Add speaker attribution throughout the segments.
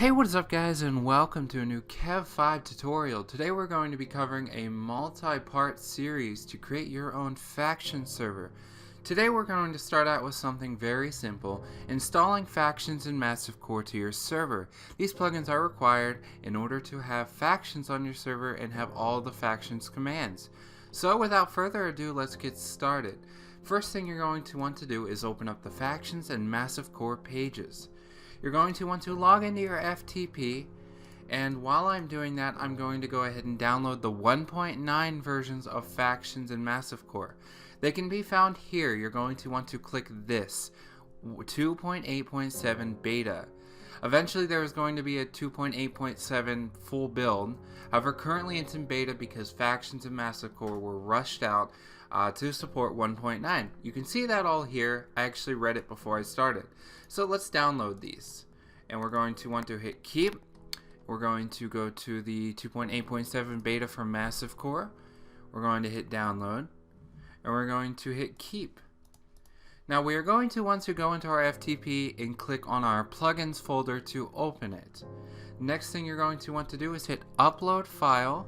Speaker 1: Hey, what is up guys, and welcome to a new Kev 5 tutorial. Today we're going to be covering a multi-part series to create your own faction server. Today we're going to start out with something very simple, installing factions and massive core to your server. These plugins are required in order to have factions on your server and have all the factions commands. So without further ado, let's get started. First thing you're going to want to do is open up the factions and massive core pages. You're going to want to log into your FTP, and while I'm doing that, I'm going to go ahead and download the 1.9 versions of Factions and Massive Core. They can be found here. You're going to want to click this, 2.8.7 beta. Eventually there is going to be a 2.8.7 full build. However, currently it's in beta because Factions and Massive Core were rushed out to support 1.9. You can see that all here. I actually read it before I started. So let's download these. And we're going to want to hit keep. We're going to go to the 2.8.7 beta for Massive Core. We're going to hit download. And we're going to hit keep. Now we are going to want to go into our FTP and click on our plugins folder to open it. Next thing you're going to want to do is hit upload file.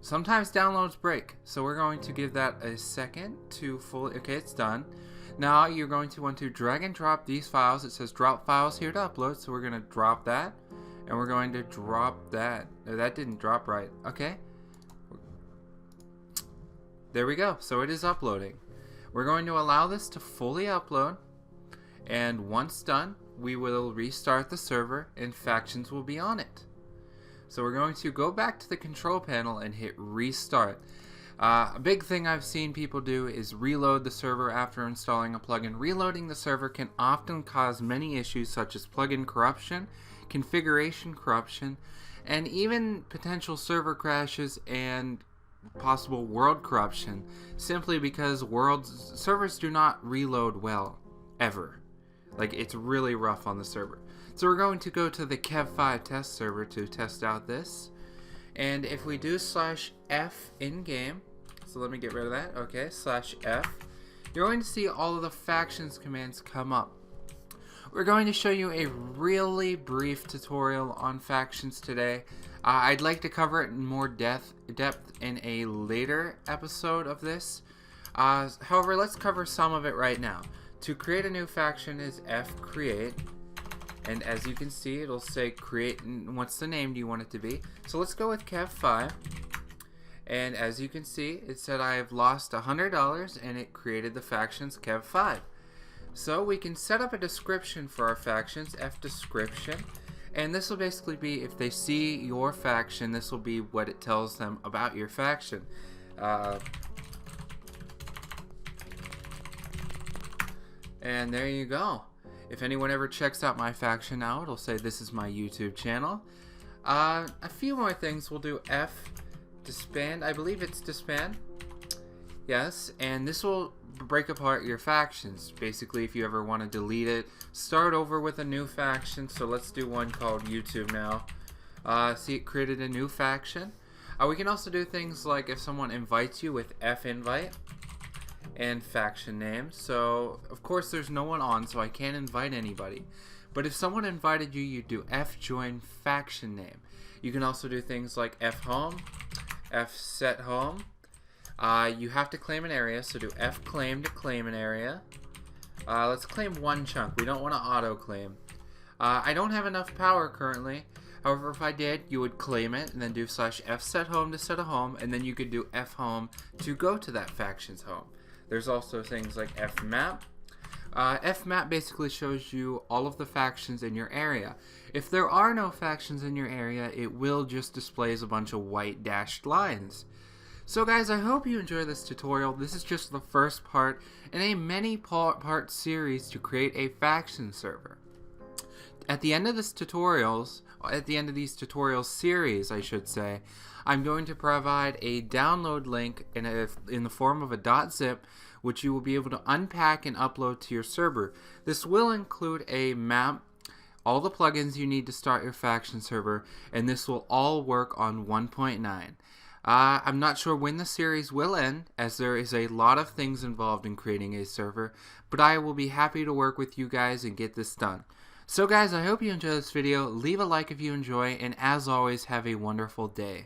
Speaker 1: Sometimes downloads break, so we're going to give that a second to fully. Okay, it's done. Now you're going to want to drag and drop these files. It says drop files here to upload, so we're going to drop that, and we're going to drop that. No, that didn't drop right. Okay. There we go. So it is uploading. We're going to allow this to fully upload, and once done, we will restart the server and factions will be on it. So we're going to go back to the control panel and hit restart. A big thing I've seen people do is reload the server after installing a plugin. Reloading the server can often cause many issues such as plugin corruption, configuration corruption, and even potential server crashes and possible world corruption, simply because servers do not reload well, ever. Like, it's really rough on the server. So we're going to go to the Kev5 test server to test out this. And if we do /f in game, so let me get rid of that. Okay, /f, you're going to see all of the factions commands come up. We're going to show you a really brief tutorial on factions today. I'd like to cover it in more depth in a later episode of this. However, let's cover some of it right now. To create a new faction is f-create. And as you can see, it'll say create, and what's the name do you want it to be. So let's go with Kev5. And as you can see, it said I have lost $100 and it created the factions Kev5. So we can set up a description for our factions, f-description. And this will basically be, if they see your faction, this will be what it tells them about your faction. And there you go. If anyone ever checks out my faction now, it'll say this is my YouTube channel. A few more things. We'll do F disband. I believe it's disband. Yes, and this will break apart your factions. Basically, if you ever want to delete it, start over with a new faction. So let's do one called YouTube now. See, it created a new faction. We can also do things like if someone invites you with F invite and faction name. So of course there's no one on, so I can't invite anybody. But if someone invited you, you do F join faction name. You can also do things like F home, F set home. You have to claim an area, so do F claim to claim an area. Let's claim one chunk. We don't want to auto claim. I don't have enough power currently. However, if I did, you would claim it and then do /f set home to set a home, and then you could do F home to go to that faction's home. There's also things like fmap. Fmap basically shows you all of the factions in your area. If there are no factions in your area, it will just display as a bunch of white dashed lines. So guys, I hope you enjoy this tutorial. This is just the first part in a many-part series to create a faction server. At the end of these tutorial series, I should say, I'm going to provide a download link in the form of a .zip, which you will be able to unpack and upload to your server. This will include a map, all the plugins you need to start your faction server, and this will all work on 1.9. I'm not sure when the series will end, as there is a lot of things involved in creating a server, but I will be happy to work with you guys and get this done. So guys, I hope you enjoyed this video. Leave a like if you enjoy, and as always, have a wonderful day.